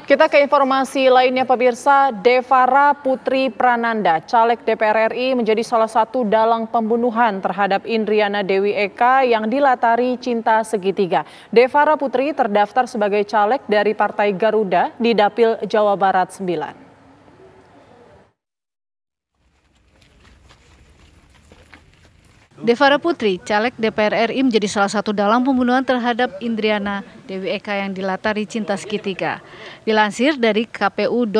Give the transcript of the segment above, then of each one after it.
Kita ke informasi lainnya pemirsa, Devara Putri Prananda, caleg DPR RI menjadi salah satu dalang pembunuhan terhadap Indriana Dewi Eka yang dilatari cinta segitiga. Devara Putri terdaftar sebagai caleg dari Partai Garuda di Dapil Jawa Barat 9. Devara Putri, caleg DPR RI menjadi salah satu dalang pembunuhan terhadap Indriana Dewi Eka yang dilatari cinta segitiga. Dilansir dari kpu.go.id,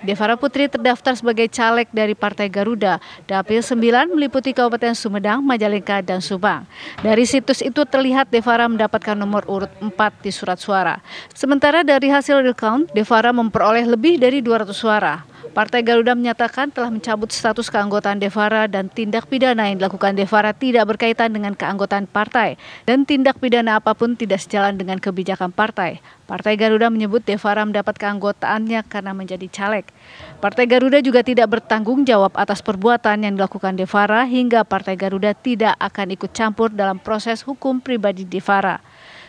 Devara Putri terdaftar sebagai caleg dari Partai Garuda, Dapil 9 meliputi Kabupaten Sumedang, Majalengka, dan Subang. Dari situs itu terlihat Devara mendapatkan nomor urut 4 di surat suara. Sementara dari hasil real count, Devara memperoleh lebih dari 200 suara. Partai Garuda menyatakan telah mencabut status keanggotaan Devara dan tindak pidana yang dilakukan Devara tidak berkaitan dengan keanggotaan partai dan tindak pidana apapun tidak sejalan dengan kebijakan partai. Partai Garuda menyebut Devara mendapat keanggotaannya karena menjadi caleg. Partai Garuda juga tidak bertanggung jawab atas perbuatan yang dilakukan Devara hingga Partai Garuda tidak akan ikut campur dalam proses hukum pribadi Devara.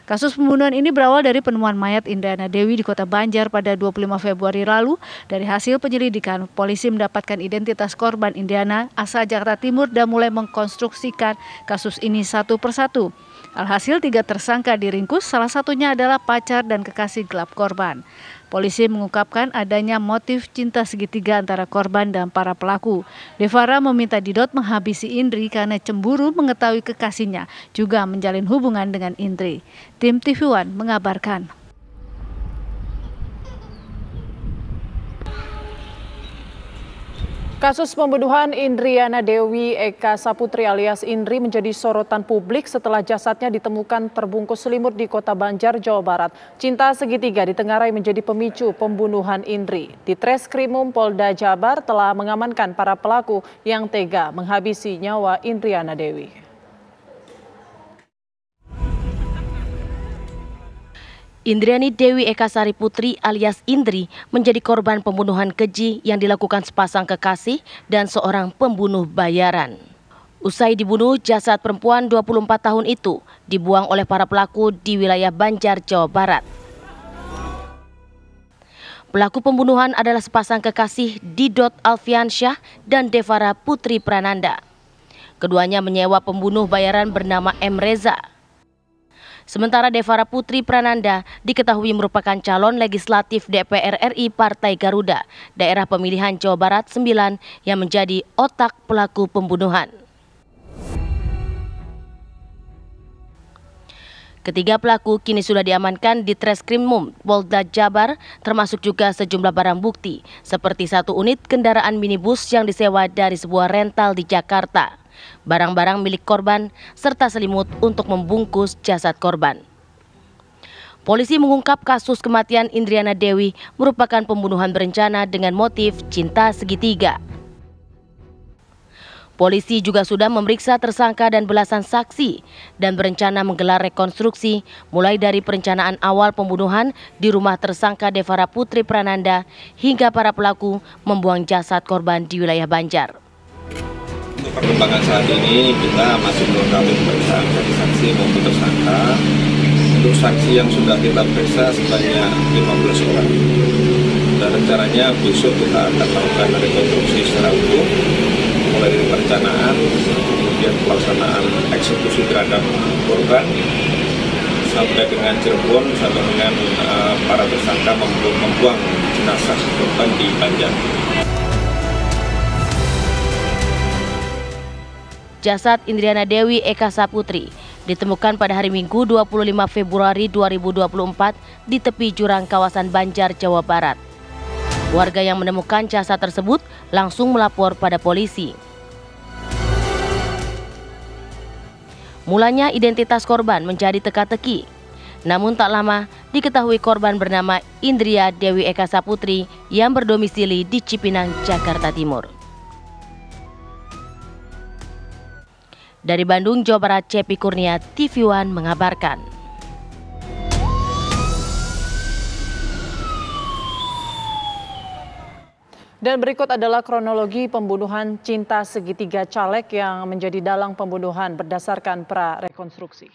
Kasus pembunuhan ini berawal dari penemuan mayat Indriana Dewi di Kota Banjar pada 25 Februari lalu. Dari hasil penyelidikan, polisi mendapatkan identitas korban Indriana asal Jakarta Timur dan mulai mengkonstruksikan kasus ini satu persatu. Alhasil 3 tersangka diringkus, salah satunya adalah pacar dan kekasih gelap korban. Polisi mengungkapkan adanya motif cinta segitiga antara korban dan para pelaku. Devara meminta Didot menghabisi Indri karena cemburu mengetahui kekasihnya juga menjalin hubungan dengan Indri. Tim TV One mengabarkan. Kasus pembunuhan Indriana Dewi Eka Saputri alias Indri menjadi sorotan publik setelah jasadnya ditemukan terbungkus selimut di Kota Banjar, Jawa Barat. Cinta segitiga ditengarai menjadi pemicu pembunuhan Indri. Di Treskrimum Polda Jabar telah mengamankan para pelaku yang tega menghabisi nyawa Indriana Dewi. Indriana Dewi Eka Sari Putri alias Indri menjadi korban pembunuhan keji yang dilakukan sepasang kekasih dan seorang pembunuh bayaran. Usai dibunuh, jasad perempuan 24 tahun itu dibuang oleh para pelaku di wilayah Banjar, Jawa Barat. Pelaku pembunuhan adalah sepasang kekasih Didot Alfiansyah dan Devara Putri Prananda. Keduanya menyewa pembunuh bayaran bernama M. Reza. Sementara Devara Putri Prananda diketahui merupakan calon legislatif DPR RI Partai Garuda, daerah pemilihan Jawa Barat 9 yang menjadi otak pelaku pembunuhan. Ketiga pelaku kini sudah diamankan di Treskrimum Polda Jabar, termasuk juga sejumlah barang bukti, seperti 1 unit kendaraan minibus yang disewa dari sebuah rental di Jakarta, barang-barang milik korban, serta selimut untuk membungkus jasad korban. Polisi mengungkap kasus kematian Indriana Dewi merupakan pembunuhan berencana dengan motif cinta segitiga. Polisi juga sudah memeriksa tersangka dan belasan saksi dan berencana menggelar rekonstruksi mulai dari perencanaan awal pembunuhan di rumah tersangka Devara Putri Prananda hingga para pelaku membuang jasad korban di wilayah Banjar. Untuk perkembangan saat ini kita masih melengkapi pemeriksaan saksi maupun tersangka. Untuk saksi yang sudah kita periksa sebanyak 15 orang. Dan rencananya besok kita akan melakukan rekonstruksi secara utuh, mulai dari perencanaan, kemudian pelaksanaan eksekusi terhadap korban, sampai dengan Cirebon, sampai dengan para tersangka membuang jenazah korban di Banjar. Jasad Indriana Dewi Eka Saputri ditemukan pada hari Minggu 25 Februari 2024 di tepi jurang kawasan Banjar, Jawa Barat. Warga yang menemukan jasad tersebut langsung melapor pada polisi. Mulanya identitas korban menjadi teka-teki. Namun tak lama diketahui korban bernama Indriana Dewi Eka Saputri yang berdomisili di Cipinang, Jakarta Timur. Dari Bandung, Jawa Barat, Cepi Kurnia, TV One mengabarkan. Dan berikut adalah kronologi pembunuhan cinta segitiga caleg yang menjadi dalang pembunuhan berdasarkan pra-rekonstruksi.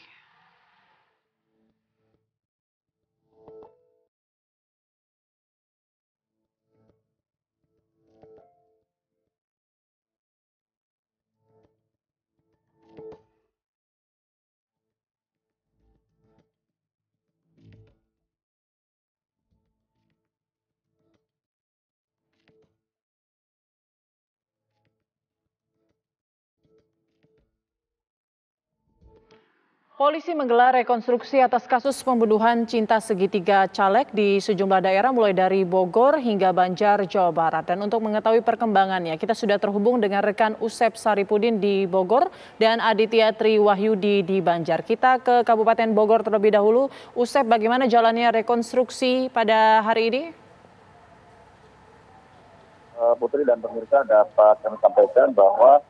Polisi menggelar rekonstruksi atas kasus pembunuhan cinta segitiga caleg di sejumlah daerah mulai dari Bogor hingga Banjar, Jawa Barat. Dan untuk mengetahui perkembangannya, kita sudah terhubung dengan rekan Usep Saripudin di Bogor dan Aditya Triwahyudi di Banjar. Kita ke Kabupaten Bogor terlebih dahulu. Usep, bagaimana jalannya rekonstruksi pada hari ini? Putri dan pemirsa, dapat kami sampaikan bahwa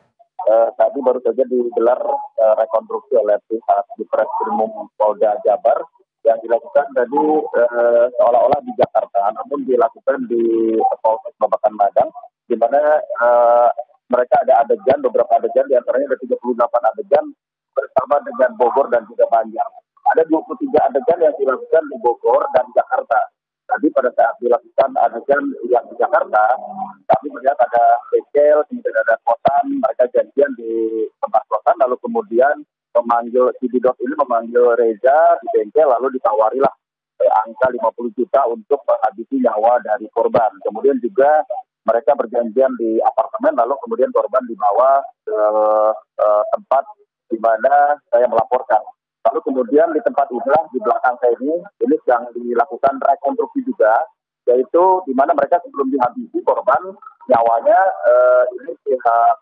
tadi baru saja digelar rekonstruksi oleh pihak di Treskrimum Polda Jabar yang dilakukan tadi seolah-olah di Jakarta, namun dilakukan di Polsek Babakan Madang, di mana mereka ada adegan, beberapa adegan, diantaranya ada 38 adegan bersama dengan Bogor dan juga Banjar. Ada 23 adegan yang dilakukan di Bogor dan Jakarta. Tadi pada saat dilakukan adegan yang di Jakarta, kami melihat ada bengkel, kemudian ada kosan, mereka janjian di tempat kosan, lalu kemudian Cibidot ini memanggil Reza di bengkel, lalu ditawarilah angka 50 juta untuk menghabisi nyawa dari korban. Kemudian juga mereka berjanjian di apartemen, lalu kemudian korban dibawa ke tempat di mana saya melaporkan. Lalu kemudian di tempat itulah di belakang saya ini sedang dilakukan rekonstruksi juga, yaitu di mana mereka sebelum dihabisi korban nyawanya, ini pihak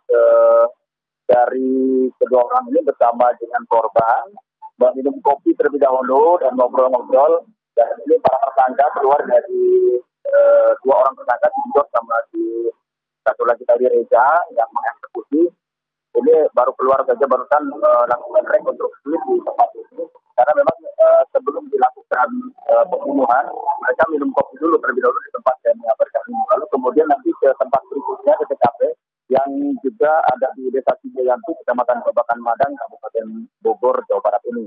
dari kedua orang ini bersama dengan korban minum kopi terlebih dahulu dan ngobrol-ngobrol. Dan ini para tersangka keluar dari dua orang tersangka, Cibidot sama satu lagi tadi Reza yang mengeksekusi. Ini baru keluar saja, barusan melakukan rekonstruksi di tempat ini. Karena memang sebelum dilakukan pembunuhan, mereka minum kopi dulu terlebih dahulu di tempat yang mengabarkan ini. Lalu kemudian nanti ke tempat berikutnya, ke TKP, yang juga ada di Desa Cijayanti, Kecamatan Babakan Madang, Kabupaten Bogor, Jawa Barat ini.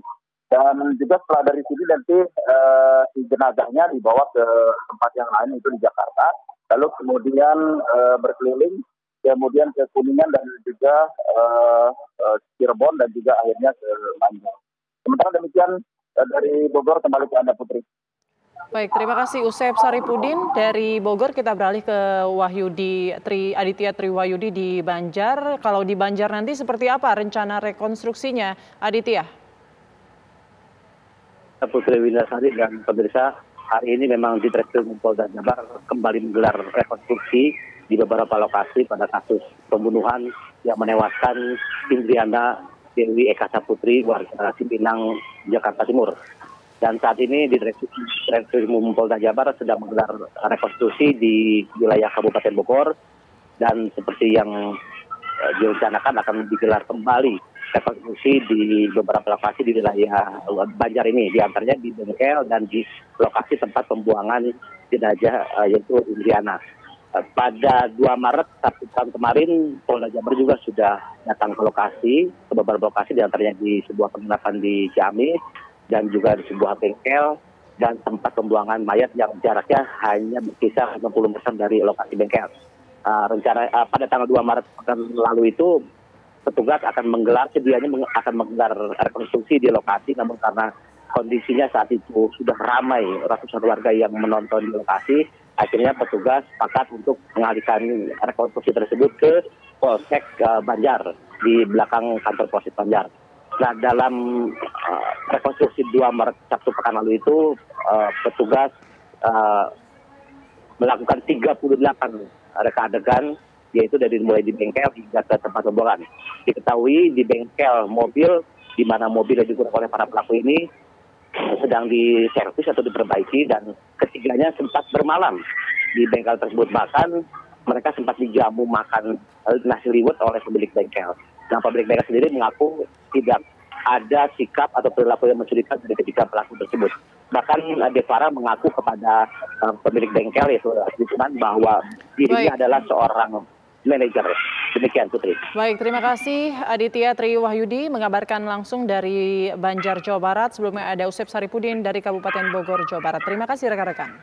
Dan juga setelah dari sini nanti si jenazahnya dibawa ke tempat yang lain, itu di Jakarta. Lalu kemudian berkeliling, kemudian ke Kuningan dan juga Cirebon dan juga akhirnya ke Banjar. Sementara demikian dari Bogor, kembali ke Anda Putri. Baik, terima kasih Usep Saripudin dari Bogor. Kita beralih ke Aditya Triwahyudi di Banjar. Kalau di Banjar nanti seperti apa rencana rekonstruksinya, Aditya? Putri Winasari dan pemirsa, hari ini memang di Treskrimum Polda Jabar kembali menggelar rekonstruksi di beberapa lokasi pada kasus pembunuhan yang menewaskan Indriana Dewi Eka Saputri, warga Cipinang, Jakarta Timur. Dan saat ini di Treskrimum Polda Jabar sedang menggelar rekonstruksi di wilayah Kabupaten Bogor, dan seperti yang direncanakan akan digelar kembali rekonstruksi di beberapa lokasi di wilayah Banjar ini, diantaranya di bengkel dan di lokasi tempat pembuangan jenazah yaitu Indriana. Pada 2 Maret tahun kemarin, Polda Jabar juga sudah datang ke lokasi, ke beberapa lokasi, diantaranya di sebuah penginapan di Ciamis dan juga di sebuah bengkel dan tempat pembuangan mayat yang jaraknya hanya berkisar 60 meter dari lokasi bengkel. Rencana pada tanggal 2 Maret lalu itu, petugas akan akan menggelar rekonstruksi di lokasi, namun karena kondisinya saat itu sudah ramai ratusan warga yang menonton di lokasi, akhirnya petugas sepakat untuk mengalihkan rekonstruksi tersebut ke Polsek Banjar di belakang kantor Polsek Banjar. Nah, dalam rekonstruksi 2 Maret Sabtu pekan lalu itu, petugas melakukan 38 reka adegan, yaitu mulai di bengkel hingga ke tempat pembuangan. Diketahui di bengkel mobil, di mana mobil yang digunakan oleh para pelaku ini sedang diservis atau diperbaiki, dan ketiganya sempat bermalam di bengkel tersebut. Bahkan mereka sempat dijamu makan nasi liwet oleh pemilik bengkel. Nah, pemilik bengkel sendiri mengaku tidak ada sikap atau perilaku yang mencurigakan dari ketiga pelaku tersebut. Bahkan Devara mengaku kepada pemilik bengkel, yaitu Asliman, bahwa dirinya adalah seorang manajer. Demikian, Putri. Baik, terima kasih Aditya Triwahyudi mengabarkan langsung dari Banjar, Jawa Barat. Sebelumnya ada Usep Saripudin dari Kabupaten Bogor, Jawa Barat. Terima kasih rekan-rekan.